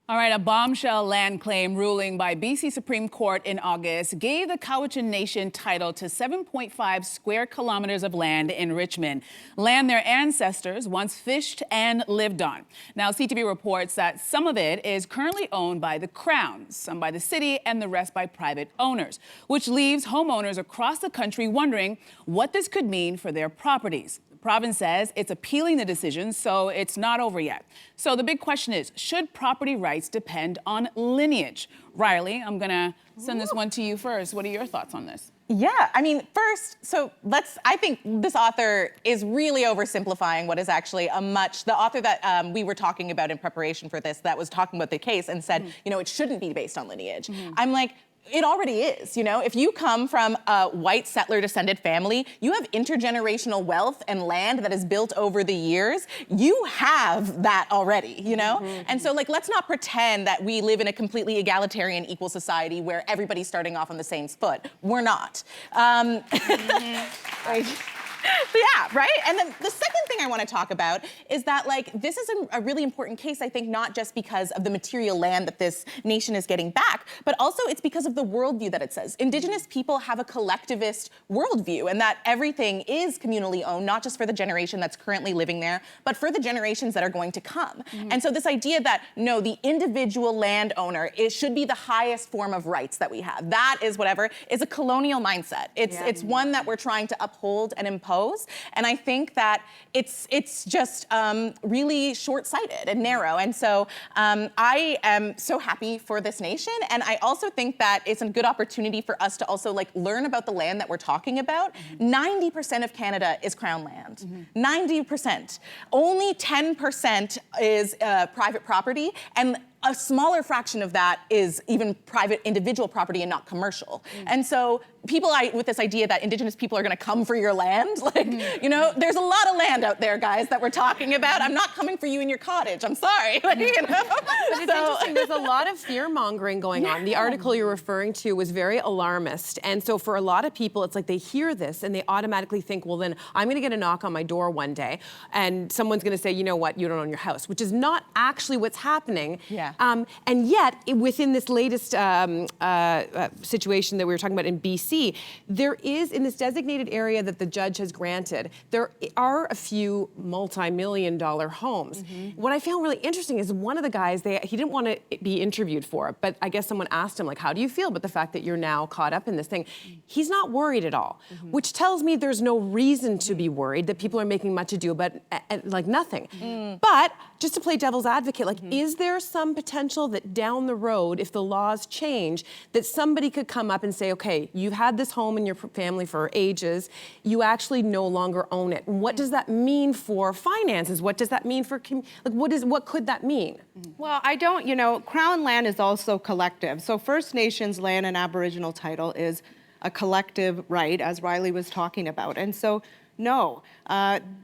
All right, a bombshell land claim ruling by BC Supreme Court in August gave the Cowichan Nation title to 7.5 square kilometers of land in Richmond, land their ancestors once fished and lived on. Now, CTV reports that some of it is currently owned by the Crown, some by the city, and the rest by private owners, which leaves homeowners across the country wondering what this could mean for their properties. The province says it's appealing the decision, so it's not over yet. So the big question is, should property rights depend on lineage? Riley, I'm gonna send this one to you first. What are your thoughts on this? Yeah, I mean, first, I think this author is really oversimplifying what is actually the author that we were talking about in preparation for this, that was talking about the case and said, it shouldn't be based on lineage. I'm like, it already is, If you come from a white settler descended family, you have intergenerational wealth and land that is built over the years. You have that already, And so let's not pretend that we live in a completely egalitarian, equal society where everybody's starting off on the same foot. We're not. Yeah, right? And then the second thing I want to talk about is that this is a really important case, I think, not just because of the material land that this nation is getting back, but also it's because of the worldview that it says. Indigenous people have a collectivist worldview, and that everything is communally owned, not just for the generation that's currently living there, but for the generations that are going to come. And so this idea that, no, the individual landowner should be the highest form of rights that we have, that is a colonial mindset. It's one that we're trying to uphold and impose. And I think that it's just really short-sighted and narrow. And so I am so happy for this nation. And I also think that it's a good opportunity for us to also learn about the land that we're talking about. 90% of Canada is Crown land. 90%. Only 10% is private property. And a smaller fraction of that is even private individual property and not commercial. And so people with this idea that Indigenous people are gonna come for your land, there's a lot of land out there, guys, that we're talking about. I'm not coming for you in your cottage, I'm sorry. But it's interesting, there's a lot of fear-mongering going on. The article you're referring to was very alarmist. And so for a lot of people, it's like they hear this and they automatically think, well, then I'm gonna get a knock on my door one day and someone's gonna say, you know what, you don't own your house, which is not actually what's happening. And yet, within this latest situation that we were talking about in BC, there is, in this designated area that the judge has granted, there are a few multi-million-dollar homes. What I found really interesting is one of the guys, he didn't want to be interviewed for it, but I guess someone asked him, how do you feel about the fact that you're now caught up in this thing? He's not worried at all, which tells me there's no reason to be worried, that people are making much ado about nothing. But just to play devil's advocate, is there some potential that down the road, if the laws change, that somebody could come up and say, okay, you've had this home in your family for ages, you actually no longer own it. And what does that mean for finances? What does that mean for, what could that mean? Well, Crown land is also collective. So First Nations land and Aboriginal title is a collective right, as Riley was talking about. And so, no,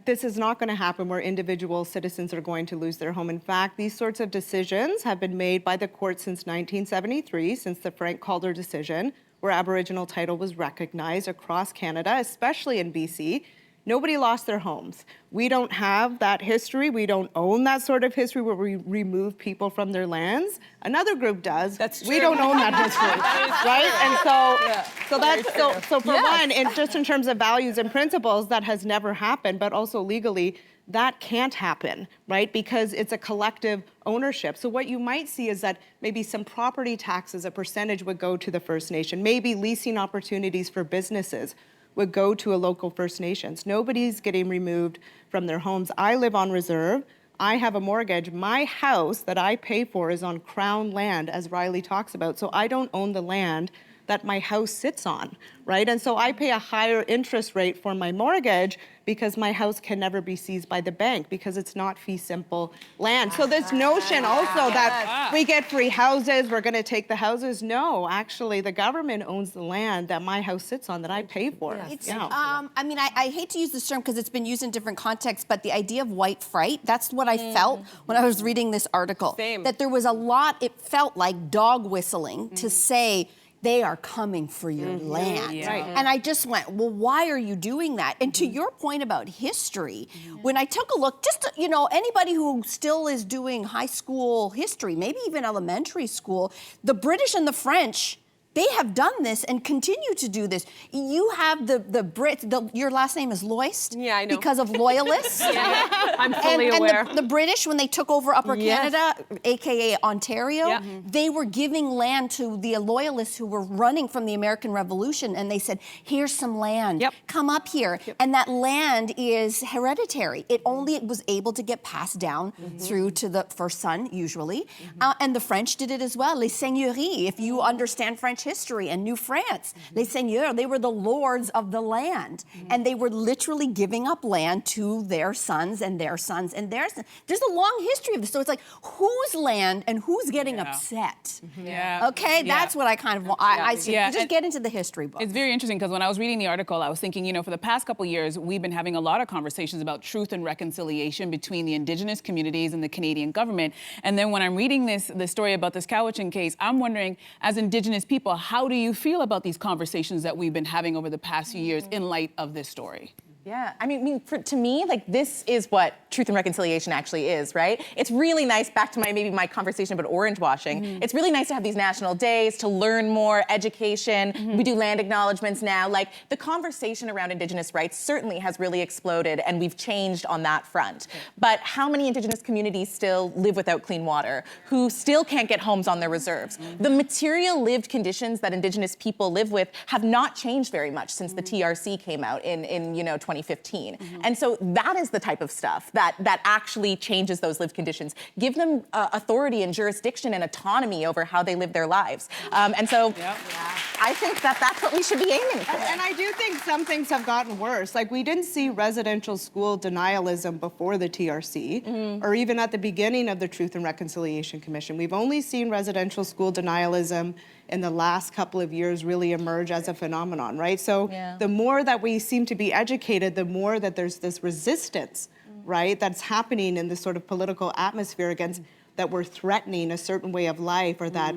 this is not going to happen where individual citizens are going to lose their home. In fact, these sorts of decisions have been made by the court since 1973, since the Frank Calder decision, where Aboriginal title was recognized across Canada, especially in BC. Nobody lost their homes. We don't have that history. We don't own that sort of history where we remove people from their lands. Another group does. That's true. We don't own that history, right? And so for one, just in terms of values and principles, that has never happened, but also legally, that can't happen, right? Because it's a collective ownership. So what you might see is that maybe some property taxes, a percentage would go to the First Nation. Maybe leasing opportunities for businesses would go to a local First Nations. Nobody's getting removed from their homes. I live on reserve. I have a mortgage. My house that I pay for is on Crown land, as Riley talks about. So I don't own the land that my house sits on, right? And so I pay a higher interest rate for my mortgage because my house can never be seized by the bank because it's not fee simple land. So this notion also that we get free houses, we're gonna take the houses. No, actually the government owns the land that my house sits on that I pay for. I hate to use this term because it's been used in different contexts, but the idea of white fright, that's what I felt when I was reading this article. Same. That there was a lot, it felt like dog whistling to say, they are coming for your land. Yeah. Right. And I just went, well, why are you doing that? And to your point about history, when I took a look, just, you know, anybody who still is doing high school history, maybe even elementary school, the British and the French, they have done this and continue to do this. You have the Brits, your last name is Loyst? Yeah, I know. Because of loyalists? I'm fully aware. And the British, when they took over Upper Canada, AKA Ontario, they were giving land to the loyalists who were running from the American Revolution, and they said, here's some land, come up here. And that land is hereditary. It only was able to get passed down through to the first son, usually. And the French did it as well. Les seigneuries, if you understand French history and New France, les seigneurs, they were the lords of the land. And they were literally giving up land to their sons and their sons and their sons. There's a long history of this. So it's like, whose land and who's getting upset? Okay, that's what I kind of, I see. Just get into the history book. It's very interesting because when I was reading the article, I was thinking, you know, for the past couple of years, we've been having a lot of conversations about truth and reconciliation between the Indigenous communities and the Canadian government. And then when I'm reading the story about this Cowichan case, I'm wondering, as Indigenous people, how do you feel about these conversations that we've been having over the past few years in light of this story? Yeah, I mean, to me, like, this is what truth and reconciliation actually is, right? It's really nice, back to maybe my conversation about orange washing, it's really nice to have these national days, to learn more, education, we do land acknowledgements now. Like, the conversation around Indigenous rights certainly has really exploded, and we've changed on that front. But how many Indigenous communities still live without clean water, who still can't get homes on their reserves? The material lived conditions that Indigenous people live with have not changed very much since the TRC came out in you know, 2015. And so that is the type of stuff that actually changes those lived conditions. Give them authority and jurisdiction and autonomy over how they live their lives. And so I think that's what we should be aiming for. And I do think some things have gotten worse. Like, we didn't see residential school denialism before the TRC, or even at the beginning of the Truth and Reconciliation Commission. We've only seen residential school denialism in the last couple of years really emerge as a phenomenon, right? So the more that we seem to be educated, the more that there's this resistance, right, that's happening in this sort of political atmosphere against that we're threatening a certain way of life, or that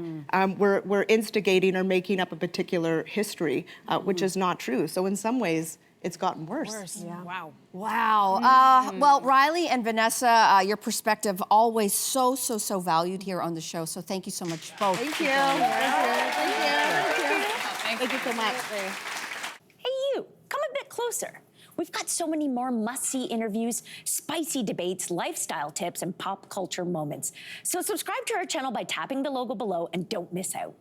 we're instigating or making up a particular history, which is not true. So in some ways, it's gotten worse. Wow. Wow. Well, Riley and Vanessa, your perspective always so valued here on the show. So thank you so much, both. Thank you. Thank you so much. Hey, you, come a bit closer. We've got so many more must-see interviews, spicy debates, lifestyle tips, and pop culture moments. So subscribe to our channel by tapping the logo below and don't miss out.